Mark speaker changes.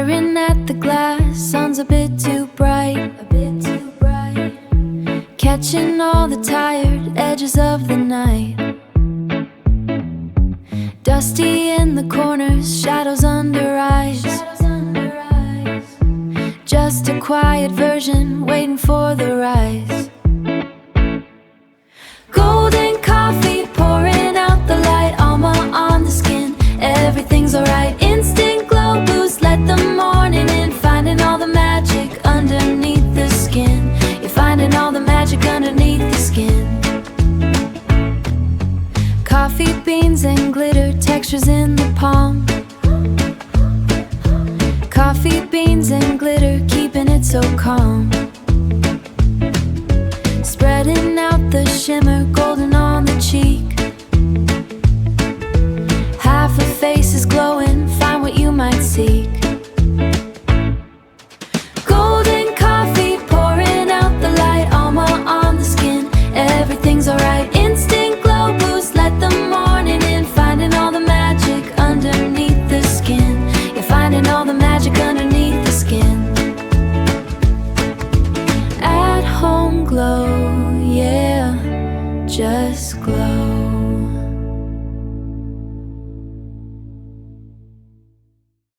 Speaker 1: Staring at the glass, sun's a bit too bright, catching all the tired edges of the night. Dusty in the corners, shadows under eyes. Just a quiet version waiting for the rise. Golden coffee pouring out the light, alma on the skin. Everything's alright. Instant glow boost, let the morning in. Finding all the magic underneath the skin. You're finding all the magic underneath the skin. Coffee beans and glitter, textures in the palm. Coffee beans and glitter, keeping it so calm. Spreading out the shimmer, golden on the cheek. Half a face is glowing, find what you might seek. Golden coffee pouring out the light, alma on the skin. Everything's alright. Instant glow boost, let the morning in. Finding all the magic underneath the skin. You're finding all the magic underneath the skin. At home glow, yeah, just glow.